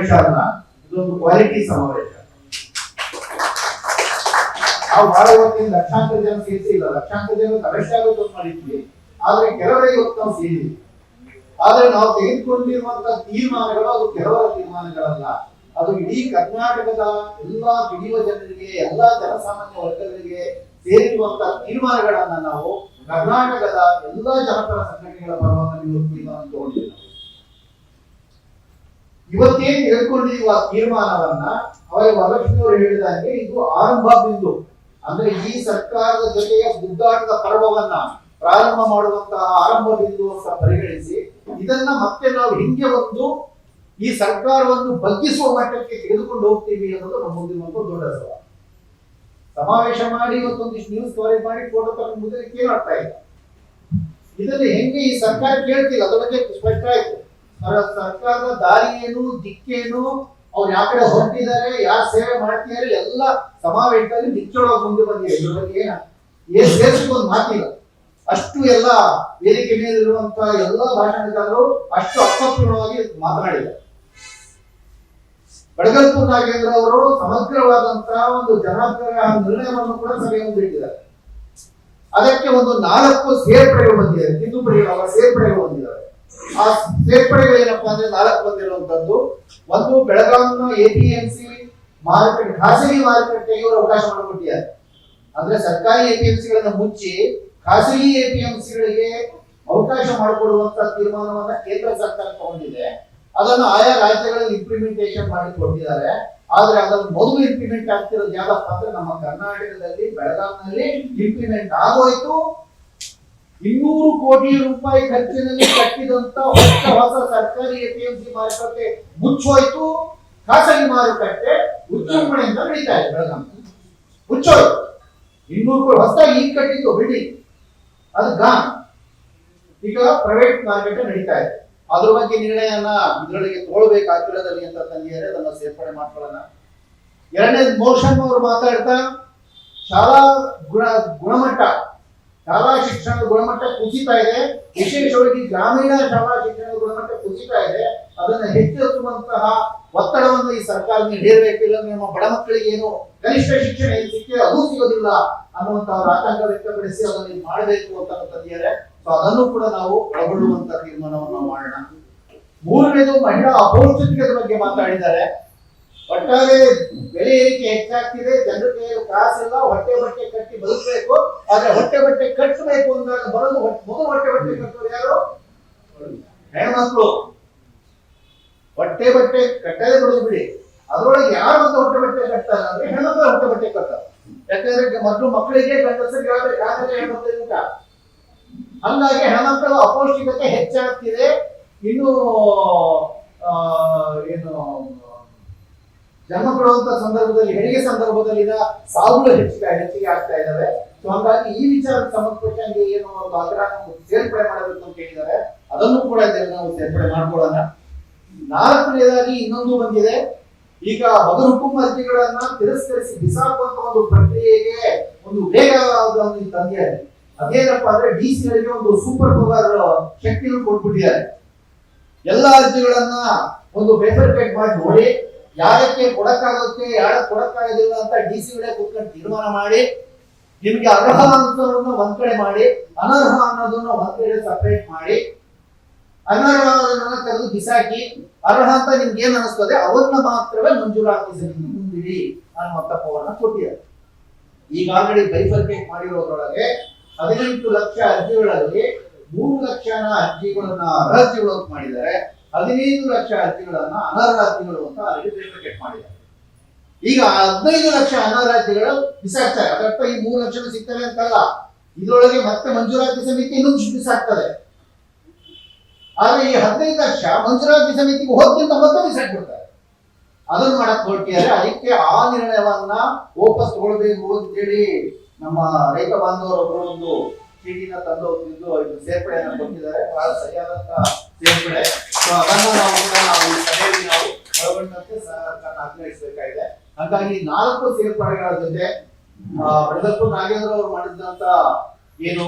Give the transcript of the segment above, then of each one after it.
ಸಮಾವೇಶ ಅಲ್ಲ, ಇದೊಂದು ಕ್ವಾಲಿಟಿ ಸಮಾವೇಶ. ನಾವು ಬಹಳ ಇವತ್ತಿನ ಲಕ್ಷಾಂತರ ಜನ ಸೇರಿಸಿಲ್ಲ, ಲಕ್ಷಾಂತರ ಜನ ಅರೆಸ್ಟ್ ಆಗೋದು ಮಾಡಿದ್ವಿ, ಆದ್ರೆ ಕೆಲವರೇ ಇವತ್ತು ನಾವು ಸೇರಿದ್ವಿ. ಆದ್ರೆ ನಾವು ತೆಗೆದುಕೊಂಡಿರುವಂತಹ ತೀರ್ಮಾನಗಳು ಅದು ಕೆಲವರ ತೀರ್ಮಾನಗಳಲ್ಲ, ಅದು ಇಡೀ ಕರ್ನಾಟಕದ ಎಲ್ಲಾ ದುಡಿಯುವ ಜನರಿಗೆ, ಎಲ್ಲಾ ಜನಸಾಮಾನ್ಯ ವರ್ಗಗಳಿಗೆ ಸೇರಿರುವಂತಹ ತೀರ್ಮಾನಗಳನ್ನ ನಾವು ಕರ್ನಾಟಕದ ಎಲ್ಲಾ ಜನಪರ ಸಂಘಟನೆಗಳ ಪರವಾಗಿ ತೀರ್ಮಾನ ತಗೊಂಡಿದ್ದೇವೆ. ಇವತ್ತೇನ್ ತೆಗೆದುಕೊಂಡಿರುವ ತೀರ್ಮಾನವನ್ನ ವರಲಕ್ಷ್ಮಿ ಅವರು ಹೇಳಿದಂಗೆ ಇದು ಆರಂಭ ಬಿಂದು. ಅಂದ್ರೆ ಈ ಸರ್ಕಾರದ ಜೊತೆಯ ಗುದ್ದಾಟದ ಪರ್ವವನ್ನ ಪ್ರಾರಂಭ ಮಾಡುವಂತಹ ಆರಂಭ ಬಿಂದು ಅಂತ ಪರಿಗಣಿಸಿ ಇದನ್ನ ಮತ್ತೆ ನಾವು ಹಿಂಗೆ ಒಂದು ಈ ಸರ್ಕಾರವನ್ನು ಬಗ್ಗಿಸುವ ಮಟ್ಟಕ್ಕೆ ತೆಗೆದುಕೊಂಡು ಹೋಗ್ತೀವಿ ಅನ್ನೋದು ನಮ್ಮ ಮುಂದಿನ ದೊಡ್ಡ ಸವಾಲು. ಸಮಾವೇಶ ಮಾಡಿ ಇವತ್ತೊಂದಿಷ್ಟು ನ್ಯೂಸ್ ಕವರೇಜ್ ಮಾಡಿ ಫೋಟೋ ತಗೊಂಡು ಮುಂದೆ ಏನು ಅರ್ಥ ಇಲ್ಲ. ಇದನ್ನು ಹೆಂಗೆ ಈ ಸರ್ಕಾರ ಕೇಳ್ತಿಲ್ಲ, ಅದ್ರ ಬಗ್ಗೆ ಸ್ಪಷ್ಟ ಆಯ್ತು. ಸರ್ಕಾರದ ದಾರಿ ಏನು, ದಿಕ್ಕೇನು, ಅವ್ರು ಯಾವ ಕಡೆ ಹೊರಟಿದ್ದಾರೆ, ಯಾರು ಸೇವೆ ಮಾಡ್ತಿದ್ದಾರೆ, ಎಲ್ಲ ಸಮಾವೇಶದಲ್ಲಿ ನಿಚ್ಚೊಳಗೆ ಮುಂದೆ ಬಂದಿದೆ. ಇದ್ರ ಬಗ್ಗೆ ಏನ್ ಸೇರಿಸಿಕೊಂಡು ಮಾತಿಲ್ಲ. ಅಷ್ಟು ಎಲ್ಲ ವೇದಿಕೆ ಮೇಲಿರುವಂತಹ ಎಲ್ಲ ಭಾಷಣಕಾರರು ಅಷ್ಟು ಅರ್ಥಪೂರ್ಣವಾಗಿ ಮಾತನಾಡಿದ್ದಾರೆ. ಬಡಗಲ್ಪುರ್ ನಾಗೇಂದ್ರ ಅವರು ಸಮಗ್ರವಾದಂತಹ ಒಂದು ಜನಾಗ್ರಹ ನಿರ್ಣಯವನ್ನು ಕೂಡ ಸಭೆಯ ಮುಂದೆ ಇಟ್ಟಿದ್ದಾರೆ. ಅದಕ್ಕೆ ಒಂದು 4 ಸೇರ್ಪಡೆಗಳು ಬಂದಿದೆ, ತಿದ್ದುಪಡಿಗಳು, ಅವರ ಸೇರ್ಪಡೆಗಳು ಬಂದಿದ್ದಾರೆ. ಆ ಸೇರ್ಪಡೆಗಳು ಏನಪ್ಪಾ ಅಂದ್ರೆ 4 ಬಂದಿರುವಂತದ್ದು. ಒಂದು, ಬೆಳಗಾವಿನ ಎಪಿಎಂಸಿ ಮಾರುಕಟ್ಟೆ, ಖಾಸಗಿ ಮಾರುಕಟ್ಟೆಗೆ ಇವರು ಅವಕಾಶ ಮಾಡಿಕೊಟ್ಟಿದ್ದಾರೆ. ಅಂದ್ರೆ ಸರ್ಕಾರಿ ಎಪಿಎಂಸಿಗಳನ್ನ ಮುಚ್ಚಿ ಖಾಸಗಿ ಎಪಿಎಂಸಿಗಳಿಗೆ ಅವಕಾಶ ಮಾಡಿಕೊಡುವಂತ ತೀರ್ಮಾನವನ್ನ ಕೇಂದ್ರ ಸರ್ಕಾರ ತಗೊಂಡಿದೆ. ಅದನ್ನು ಆಯಾ ರಾಜ್ಯಗಳಲ್ಲಿ ಇಂಪ್ಲಿಮೆಂಟೇಷನ್ ಮಾಡಿ ಕೊಟ್ಟಿದ್ದಾರೆ. ಆದ್ರೆ ಅದನ್ನು ಮೊದಲು ಇಂಪ್ಲಿಮೆಂಟ್ ಆಗ್ತಿರೋದು ಯಾವ್ದಪ್ಪ ಅಂದ್ರೆ ನಮ್ಮ ಕರ್ನಾಟಕದಲ್ಲಿ ಬೆಳಗಾವಿನಲ್ಲಿ ಇಂಪ್ಲಿಮೆಂಟ್ ಆಗೋಯ್ತು. 200 ಕೋಟಿ ರೂಪಾಯಿ ಖರ್ಚಿನಲ್ಲಿ ಕಟ್ಟಿದಂತ ಹೊಸ ಸರ್ಕಾರಿ ಎಪಿಎಂಸಿ ಮಾರುಕಟ್ಟೆ ಮುಚ್ಚೋಯ್ತು. ಖಾಸಗಿ ಮಾರುಕಟ್ಟೆ ಉಚ್ಚುಂಬಣೆಯಿಂದ ನಡೀತಾ ಇದೆ. ಬೆಳಗಾವಿ ಮುಚ್ಚೋಯ್ತು. 200 ಕೋಟಿ ಹೊಸದಾಗಿ ಈಗ ಕಟ್ಟಿದ್ದು ಬಿಲ್ಡಿಂಗ್ ಅದು ಗಾನ್, ಈಗ ಪ್ರೈವೇಟ್ ಮಾರ್ಕೆಟ್ ನಡೀತಾ ಇದೆ. ಅದ್ರ ಬಗ್ಗೆ ನಿರ್ಣಯನ ಇದರೊಳಗೆ ತಗೊಳ್ಬೇಕಾಗಿರೋದಲ್ಲಿ ಅಂತ ತಂದಿದ್ದಾರೆ. ಅದನ್ನ ಸೇರ್ಪಡೆ ಮಾಡ್ಕೊಳ್ಳೋಣ. 2ನೇ, ಮೋಷನ್ ಅವರು ಮಾತಾಡ್ತಾ ಶಾಲಾ ಗುಣಮಟ್ಟ, ಶಾಲಾ ಶಿಕ್ಷಣದ ಗುಣಮಟ್ಟ ಕುಸಿತಾ ಇದೆ, ವಿಶೇಷವಾಗಿ ಗ್ರಾಮೀಣ ಶಾಲಾ ಶಿಕ್ಷಣದ ಗುಣಮಟ್ಟ ಕುಸಿತಾ ಇದೆ. ಅದನ್ನು ಹೆಚ್ಚಿಸುವಂತಹ ಒತ್ತಡವನ್ನು ಈ ಸರ್ಕಾರ ಹೇರಬೇಕಿಲ್ಲ. ನಮ್ಮ ಬಡ ಮಕ್ಕಳಿಗೆ ಏನು ಕನಿಷ್ಠ ಶಿಕ್ಷಣ ಏನು ಸಿಕ್ಕಿದೆ ಅದು ಸಿಗೋದಿಲ್ಲ ಅನ್ನುವಂತ ಅವರ ಆತಂಕ ವ್ಯಕ್ತಪಡಿಸಿ ಅದನ್ನು ಮಾಡಬೇಕು ಅಂತ ತಂದಿದ್ದಾರೆ. ಸೊ ಅದನ್ನು ಕೂಡ ನಾವು ಒಳಗೊಳ್ಳುವಂತ ತೀರ್ಮಾನವನ್ನು ಮಾಡೋಣ. 3ನೇದು, ಮಹಿಳಾ ಅಪೌಷ್ಟಿಕತೆ ಬಗ್ಗೆ ಮಾತಾಡಿದ್ದಾರೆ. ಒಟ್ಟಾರೆ ಬೆಲೆ ಏರಿಕೆ ಹೆಚ್ಚಾಗ್ತಿದೆ, ಜನರಿಗೆ ಕಾಸಿಲ್ಲ, ಹೊಟ್ಟೆ ಬಟ್ಟೆ ಕಟ್ಟಿ ಬದುಕಬೇಕು. ಆದ್ರೆ ಹೊಟ್ಟೆ ಬಟ್ಟೆ ಕಟ್ಟಬೇಕು ಅಂದಾಗ ಬರೋದು ಮೊದಲು ಹೊಟ್ಟೆ ಬಟ್ಟೆ ಕಟ್ಟೋರು ಯಾರು? ಹೆಣ್ಮಕ್ಳು. ಹೊಟ್ಟೆ ಬಟ್ಟೆ ಕಟ್ಟದೇ ಬಿಡೋದು ಬಿಡಿ, ಅದ್ರೊಳಗೆ ಯಾರು ಒಂದು ಹೊಟ್ಟೆ ಬಟ್ಟೆ ಕಟ್ತಾರೆ ಅಂದ್ರೆ ಹೆಣ್ಮಕ್ಳು ಹೊಟ್ಟೆ ಬಟ್ಟೆ ಕಟ್ತಾರೆ. ಯಾಕಂದ್ರೆ ಮೊದಲು ಮಕ್ಕಳಿಗೆ ಗಂಡಸರಿಗೆ ಆದ್ರೆ ಹೆಣ್ಮಕ್ಳಿಗೆ ಊಟ. ಹಂಗಾಗಿ ಹೆಣ್ಮಕ್ಕಳ ಅಪೌಷ್ಟಿಕತೆ ಹೆಚ್ಚಾಗ್ತಿದೆ. ಇನ್ನು ಏನು ಜನ್ಮ ಕೊಡುವಂತ ಸಂದರ್ಭದಲ್ಲಿ, ಹೆರಿಗೆ ಸಂದರ್ಭದಲ್ಲಿ ಸಾವುಗಳು ಹೆಚ್ಚಿಗೆ ಆಗ್ತಾ ಇದಾವೆ. ಸೊ ಹಂಗಾಗಿ ಈ ವಿಚಾರಕ್ಕೆ ಸಂಬಂಧಪಟ್ಟಂಗೆ ಏನು ಒಂದು ಆಗ್ರಹ ಸೇರ್ಪಡೆ ಮಾಡಬೇಕು ಅಂತ ಹೇಳಿದ್ದಾರೆ. ಅದನ್ನು ಕೂಡ ನಾವು ಸೇರ್ಪಡೆ ಮಾಡ್ಕೊಳ್ಳೋಣ. 4ನೇದಾಗಿ ಇನ್ನೊಂದು ಬಂದಿದೆ. ಈಗ ಬಗರ್ ಹುಕುಂ ಅರ್ಜಿಗಳನ್ನ ತಿರಸ್ಕರಿಸಿ ಬಿಸಾಕುವಂತ ಒಂದು ಪ್ರಕ್ರಿಯೆಗೆ ಒಂದು ವೇಗ ತಂದಿದ್ದಾರೆ. ಅದೇನಪ್ಪ ಅಂದ್ರೆ ಡಿಸಿಗಳಿಗೆ ಒಂದು ಸೂಪರ್ ಪವರ್ ಶಕ್ತಿಯನ್ನು ಕೊಟ್ಬಿಟ್ಟಿದ್ದಾರೆ. ಎಲ್ಲ ಅರ್ಜಿಗಳನ್ನ ಒಂದು ಬೇಫರ್ಫೆಕ್ಟ್ ಮಾಡಿ ನೋಡಿ, ಯಾರಕ್ಕೆ ಕೊಡಕ್ಕಾಗುತ್ತೆ, ಯಾರಕ್ಕೆ ಕೊಡಕ್ಕಾಗೋದಿಲ್ಲ ಅಂತ ಡಿಸಿಗಳೇ ಕೂತ್ಕೊಂಡು ತೀರ್ಮಾನ ಮಾಡಿ, ನಿಮ್ಗೆ ಅರ್ಹ ಅನ್ನೋದನ್ನ ಒಂದ್ ಕಡೆ ಮಾಡಿ, ಅನರ್ಹ ಅನ್ನೋದನ್ನ ಒಂದ್ ಕಡೆ ಸಪರೇಟ್ ಮಾಡಿ, ಅನರ್ಹವನ್ನ ತೆಗೆದು ಬಿಸಾಕಿ, ಅರ್ಹ ಅಂತ ನಿಮ್ಗೆ ಏನ್ ಅನಿಸ್ತದೆ ಅವನ್ನ ಮಾತ್ರವೇ ಮಂಜೂರಾತಿ ಸಮಿತಿ ಮುಂದಿಡಿ ಅನ್ನುವಂತ ಪವರ್ನ ಕೊಟ್ಟಿದ್ದಾರೆ. ಈಗ ಆಲ್ರೆಡಿ ಬೈಫರ್ಕೇಟ್ ಮಾಡಿರೋದ್ರೊಳಗೆ 18 ಲಕ್ಷ ಅರ್ಜಿಗಳಲ್ಲಿ 3 ಲಕ್ಷ ಅರ್ಜಿಗಳನ್ನ ಅರ್ಹ ಅರ್ಜಿಗಳು ಅಂತ ಮಾಡಿದ್ದಾರೆ, 15 ಲಕ್ಷ ಅರ್ಜಿಗಳನ್ನ ಅನರ್ಹ ಅರ್ಜಿಗಳು ಅಂತ ಆಲ್ರೆಡಿ ಬೈಫರ್ಕೇಟ್ ಮಾಡಿದ್ದಾರೆ. ಈಗ 15 ಲಕ್ಷ ಅನರ್ಹ ಅರ್ಜಿಗಳು ಬಿಸಾಕ್ತಾರೆ. ಅದರ್ಥ ಈ 3 ಲಕ್ಷ ಸಿಗ್ತವೆ ಅಂತಲ್ಲ, ಇದ್ರೊಳಗೆ ಮತ್ತೆ ಮಂಜೂರಾತಿ ಸಮಿತಿ ಇನ್ನೊಂದು ಬಿಸಾಕ್ತದೆ. ಆದ್ರೆ ಈ 15 ಲಕ್ಷ ಮಂಜೂರಾತಿ ಸಮಿತಿಗೆ ಹೋದ್ಕಿಂತ ಮೊದಲು ಬಿಸಾಕ್ಬಿಡ್ತಾರೆ. ಅದನ್ನು ಮಾಡಕ್ ಹೊರಟಿದ್ದಾರೆ. ಅದಕ್ಕೆ ಆ ನಿರ್ಣಯವನ್ನ ವಾಪಸ್ ತಗೊಳ್ಬೇಕು ಅಂತೇಳಿ ನಮ್ಮ ರೈತ ಬಾಂಧವರೊಬ್ಬರು ಒಂದು ಚೀಟಿನ ತಂದು ಇದು ಸೇರ್ಪಡೆಯನ್ನು ಕೊಟ್ಟಿದ್ದಾರೆ. ಬಹಳ ಸರಿಯಾದಂತ ಸೇರ್ಪಡೆ. ಅದನ್ನ ನಾವು ಈ ಸಭೆಯಲ್ಲಿ ನಾವು ಒಳಗೊಂಡಂತೆ ಆಗ್ರಹಿಸಬೇಕಾಗಿದೆ. ಹಾಗಾಗಿ 4 ಸೇರ್ಪಡೆಗಳ ಜೊತೆ ಬಡಗಲ್ಪುರ್ ನಾಗೇಂದ್ರ ಅವರು ಮಾಡಿದಂತ ಏನು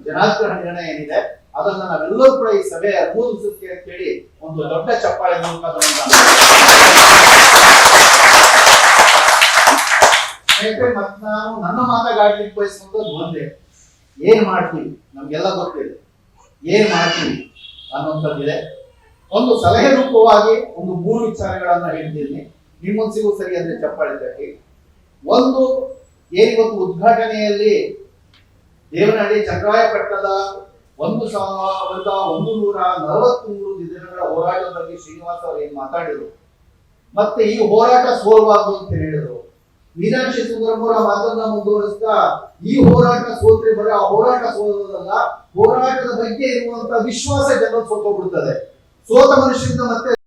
ಜನಾಗ್ರಹ ನಿರ್ಣಯ ಏನಿದೆ ಅದನ್ನ ನಾವೆಲ್ಲರೂ ಕೂಡ ಈ ಸಭೆ ಅನುಮೋದಿಸುತ್ತೆ ಅಂತ ಹೇಳಿ ಒಂದು ದೊಡ್ಡ ಚಪ್ಪಾಳೆ ಮೂಲಕ ನನ್ನ ಮಾತಾಡ್ಲಿಕ್ಕೆ ಬಯಸುವಂಥದ್ದು ಒಂದೇ, ಏನ್ ಮಾಡ್ತೀವಿ ನಮ್ಗೆಲ್ಲ ಗೊತ್ತಿದೆ, ಏನ್ ಮಾಡ್ತೀವಿ ಅನ್ನುವಂಥದ್ದಿದೆ. ಒಂದು ಸಲಹೆ ರೂಪವಾಗಿ ಒಂದು 3 ವಿಚಾರಗಳನ್ನ ಹೇಳ್ತೀನಿ, ನಿಮ್ಮನ್ಸಿಗೂ ಸರಿ ಅಂದ್ರೆ ಚಪ್ಪಾಳೆ ತಟ್ಟಿ. ಒಂದು, ಏನಿವತ್ತು ಉದ್ಘಾಟನೆಯಲ್ಲಿ ದೇವನಹಳ್ಳಿ ಚಕ್ರಾಯಪಟ್ಟಣದ 1143 ದಿನಗಳ ಹೋರಾಟದ ಬಗ್ಗೆ ಶ್ರೀನಿವಾಸ್ ಅವರು ಏನ್ ಮಾತಾಡಿದ್ರು, ಮತ್ತೆ ಈ ಹೋರಾಟ ಸೋಲ್ಬಾರ್ದು ಅಂತ ಹೇಳಿದ್ರು. ಮೀನಾಕ್ಷಿ ಸುಂದರಮೂರ ಮಾತನ್ನ ಮುಂದುವರಿಸ್ತಾ ಈ ಹೋರಾಟ ಸೋತ್ರೆ ಬರೀ ಆ ಹೋರಾಟ ಸೋಲೋದಲ್ಲ, ಹೋರಾಟದ ಬಗ್ಗೆ ಇರುವಂತ ವಿಶ್ವಾಸ ಜನರು ಸೋತೋಗ್ಬಿಡ್ತದೆ. ಸೋತ ಮನುಷ್ಯರಿಂದ ಮತ್ತೆ